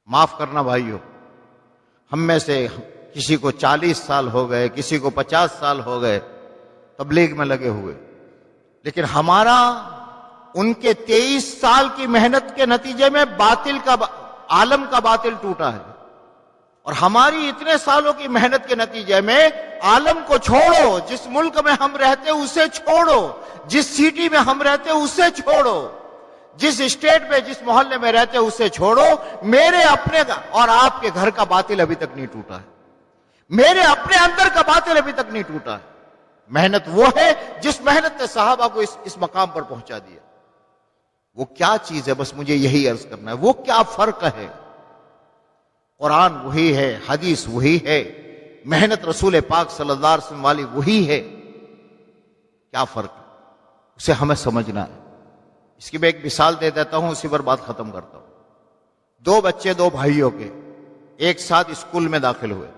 معاف کرنا بھائیو، ہم میں سے کسی کو 40 سال ہو گئے، کسی کو 50 سال ہو گئے تبلیغ میں لگے ہوئے، لیکن ہمارا ان کے 23 سال کی محنت کے نتیجے میں عالم کا باطل ٹوٹا ہے، اور ہماری اتنے سالوں کی محنت کے نتیجے میں عالم کو چھوڑو، جس ملک میں ہم رہتے اسے چھوڑو، جس سٹی میں ہم رہتے اسے چھوڑو، جس اسٹیٹ میں جس محلے میں رہتے اسے چھوڑو، میرے اپنے اور آپ کے گھر کا باطل ابھی تک نہیں ٹوٹا ہے، میرے اپنے اندر کا باطل ابھی تک نہیں ٹوٹا ہے۔ محنت وہ ہے جس محنت نے صحابہ کو اس مقام پر پہنچا دیا۔ وہ کیا چیز ہے، بس مجھے یہی عرض کرنا ہے، وہ کیا فرق ہے؟ قرآن وہی ہے، حدیث وہی ہے، محنت رسول پاک صلی اللہ علیہ وسلم والی وہی ہے، کیا فرق ہے اسے ہمیں سمجھنا ہے۔ اس کی میں ایک مثال دے دیتا ہوں، اسی پر بات ختم کرتا ہوں۔ 2 بچے 2 بھائیوں کے ایک ساتھ اسکول میں داخل ہوئے،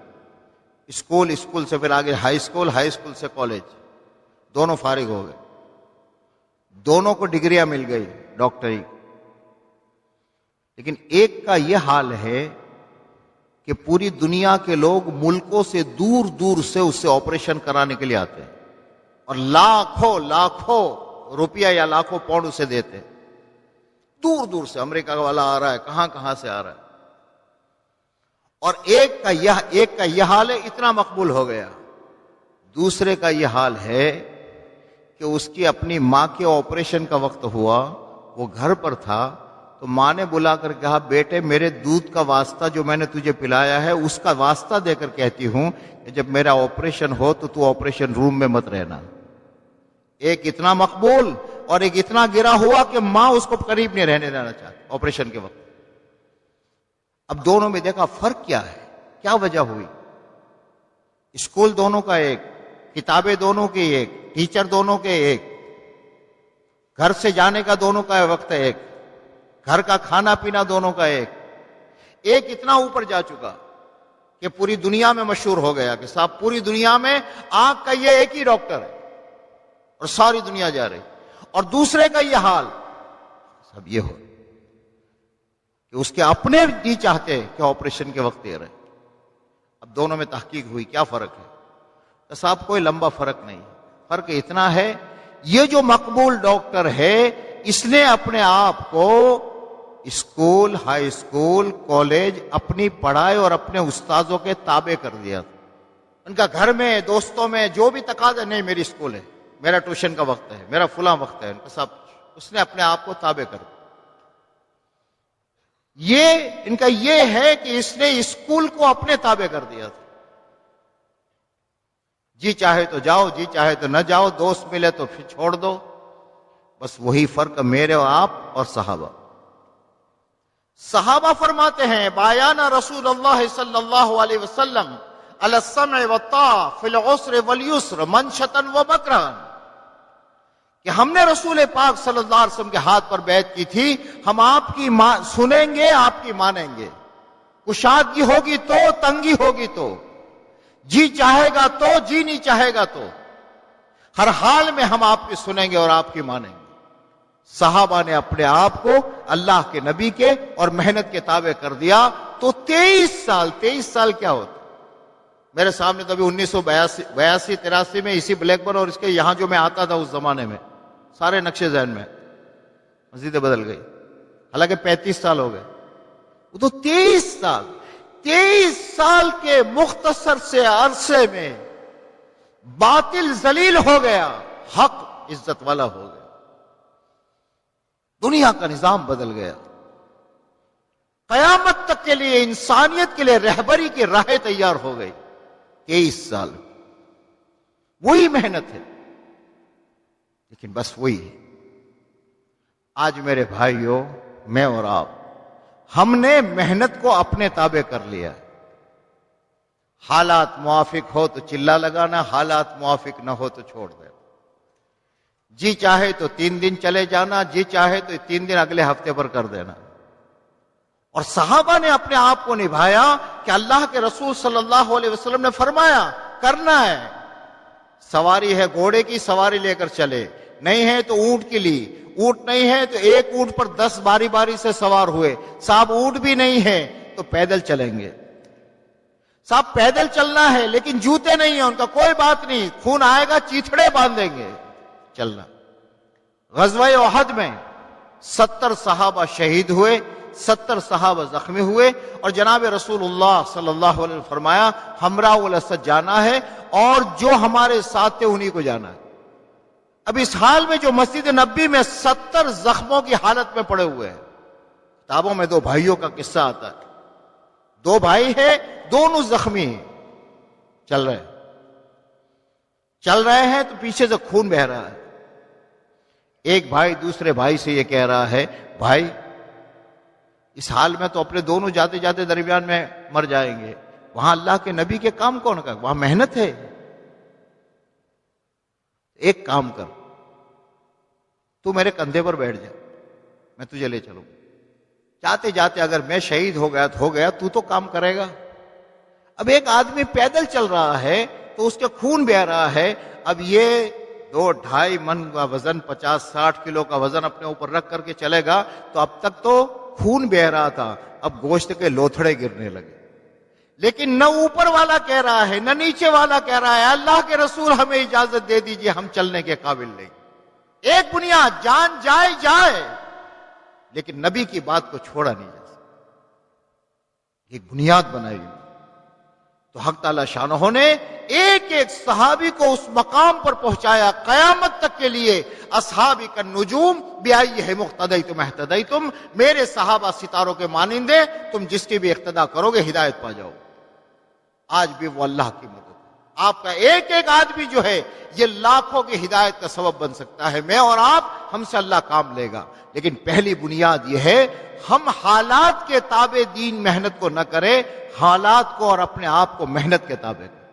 اسکول سے پھر آگے ہائی اسکول سے کالج، دونوں فارغ ہو گئے، دونوں کو ڈگریاں مل گئی ڈاکٹری، لیکن ایک کا یہ حال ہے کہ پوری دنیا کے لوگ ملکوں سے دور دور سے اس سے آپریشن کرانے کے لیے آتے ہیں، اور لاکھوں روپیہ یا لاکھوں پاؤنڈ اسے دیتے ہیں، دور دور سے امریکہ والا آ رہا ہے، کہاں سے آ رہا ہے، اور ایک کا یہ حال ہے، اتنا مقبول ہو گیا۔ دوسرے کا یہ حال ہے کہ اس کی اپنی ماں کے آپریشن کا وقت ہوا، وہ گھر پر تھا، تو ماں نے بلا کر کہا، بیٹے میرے دودھ کا واسطہ جو میں نے تجھے پلایا ہے اس کا واسطہ دے کر کہتی ہوں کہ جب میرا آپریشن ہو تو آپریشن روم میں مت رہنا۔ ایک اتنا مقبول اور ایک اتنا گرا ہوا کہ ماں اس کو قریب نہیں رہنے دینا چاہتی آپریشن کے وقت۔ اب دونوں میں دیکھا فرق کیا ہے، کیا وجہ ہوئی؟ اسکول دونوں کا ایک، کتابیں دونوں کی ایک، ٹیچر دونوں کے ایک، گھر سے جانے کا دونوں کا وقت ایک، گھر کا کھانا پینا دونوں کا ایک اتنا اوپر جا چکا کہ پوری دنیا میں مشہور ہو گیا کہ صاحب پوری دنیا میں آنکھ کا یہ ایک ہی ڈاکٹر ہے اور ساری دنیا جا رہی، اور دوسرے کا یہ حال سب یہ ہو کہ اس کے اپنے نہیں چاہتے کہ آپریشن کے وقت دے رہے۔ اب دونوں میں تحقیق ہوئی، کیا فرق ہے؟ تو صاحب کوئی لمبا فرق نہیں، فرق اتنا ہے یہ جو مقبول ڈاکٹر ہے اس نے اپنے آپ کو اسکول، ہائی اسکول، کالج، اپنی پڑھائی اور اپنے استاذوں کے تابع کر دیا۔ ان کا گھر میں، دوستوں میں جو بھی تقاضا، نہیں میری اسکول ہے، میرا ٹیوشن کا وقت ہے، میرا فلاں وقت ہے، ان کا سب اس نے اپنے آپ کو تابع کر دیا۔ یہ ان کا یہ ہے کہ اس نے اسکول کو اپنے تابع کر دیا تھا، جی چاہے تو جاؤ، جی چاہے تو نہ جاؤ، دوست ملے تو پھر چھوڑ دو، بس وہی فرق میرے اور آپ اور صحابہ فرماتے ہیں، بایانا رسول اللہ صلی اللہ علیہ وسلم علی السمع والطاعہ فی العسر والیسر منشطا ومکرا، کہ ہم نے رسول پاک صلی اللہ علیہ وسلم کے ہاتھ پر بیعت کی تھی، ہم آپ کی سنیں گے، آپ کی مانیں گے، کشادگی ہوگی تو، تنگی ہوگی تو، جی چاہے گا تو، جی نہیں چاہے گا تو، ہر حال میں ہم آپ کی سنیں گے اور آپ کی مانیں گے۔ صحابہ نے اپنے آپ کو اللہ کے نبی کے اور محنت کے تابع کر دیا، تو 23 سال کیا ہوتا؟ میرے سامنے تو ابھی 1982-83 میں اسی بلیک بورڈ اور اس کے یہاں جو میں آتا تھا اس زمانے میں سارے نقشے ذہن میں، مسجدیں بدل گئی، حالانکہ 35 سال ہو گئے، وہ تو 23 سال کے مختصر سے عرصے میں باطل ذلیل ہو گیا، حق عزت والا ہو گیا، دنیا کا نظام بدل گیا، قیامت تک کے لیے انسانیت کے لیے رہبری کی راہیں تیار ہو گئی۔ 23 سال وہی محنت ہے، لیکن بس وہی ہے۔ آج میرے بھائیوں، میں اور آپ، ہم نے محنت کو اپنے تابع کر لیا ہے۔ حالات موافق ہو تو چلا لگانا، حالات موافق نہ ہو تو چھوڑ دینا، جی چاہے تو 3 دن چلے جانا، جی چاہے تو 3 دن اگلے ہفتے پر کر دینا۔ اور صحابہ نے اپنے آپ کو نبھایا کہ اللہ کے رسول صلی اللہ علیہ وسلم نے فرمایا کرنا ہے، سواری ہے گھوڑے کی، سواری لے کر چلے، نہیں ہے تو اونٹ کی لی، اونٹ نہیں ہے تو ایک اونٹ پر 10 باری باری سے سوار ہوئے، صاحب اونٹ بھی نہیں ہے تو پیدل چلیں گے. صاحب پیدل چلنا ہے لیکن جوتے نہیں ہیں ان کا، کوئی بات نہیں، خون آئے گا چیتھڑے باندھیں گے چلنا. غزوہ احد میں 70 صحابہ شہید ہوئے، 70 صحابہ زخمی ہوئے، اور جناب رسول اللہ صلی اللہ علیہ وسلم فرمایا ہمراہ الاسد جانا ہے اور جو ہمارے ساتھ تھے انہی کو جانا ہے. اب اس حال میں جو مسجد نبی میں 70 زخموں کی حالت میں پڑے ہوئے ہیں. کتابوں میں 2 بھائیوں کا قصہ آتا ہے، 2 بھائی ہیں، دونوں زخمی ہیں، چل رہے ہیں تو پیچھے سے خون بہ رہا ہے. ایک بھائی دوسرے بھائی سے یہ کہہ رہا ہے بھائی اس حال میں تو اپنے دونوں جاتے جاتے درمیان میں مر جائیں گے، وہاں اللہ کے نبی کے کام کون کر، وہاں محنت ہے. ایک کام کر، تو میرے کندھے پر بیٹھ جا، میں تجھے لے چلوں. جاتے جاتے اگر میں شہید ہو گیا تو ہو گیا، تو کام کرے گا. اب ایک آدمی پیدل چل رہا ہے تو اس کے خون بہ رہا ہے. اب یہ 2-2.5 من کا وزن، 50-60 کلو کا وزن اپنے اوپر رکھ کر کے چلے گا تو اب تک تو خون بہ رہا تھا، اب گوشت کے لوتھڑے گرنے لگے. لیکن نہ اوپر والا کہہ رہا ہے نہ نیچے والا کہہ رہا ہے اللہ کے رسول ہمیں اجازت دے دیجئے، ہم چلنے کے قابل نہیں. ایک بنیاد، جان جائے لیکن نبی کی بات کو چھوڑا نہیں جا سکتا. ایک بنیاد بنائی. تو حق تعالی شانہ نے ایک ایک صحابی کو اس مقام پر پہنچایا قیامت تک کے لیے. اصحابی کا نجوم بیائیہم اقتدیتم اہتدیتم، میرے صحابہ ستاروں کے مانندے، تم جس کی بھی اقتدا کرو گے ہدایت پا جاؤ. آج بھی وہ اللہ کی مدد، آپ کا ایک ایک آدمی جو ہے یہ لاکھوں کی ہدایت کا سبب بن سکتا ہے. میں اور آپ، ہم سے اللہ کام لے گا. لیکن پہلی بنیاد یہ ہے ہم حالات کے تابع دین محنت کو نہ کریں، حالات کو اور اپنے آپ کو محنت کے تابع کریں.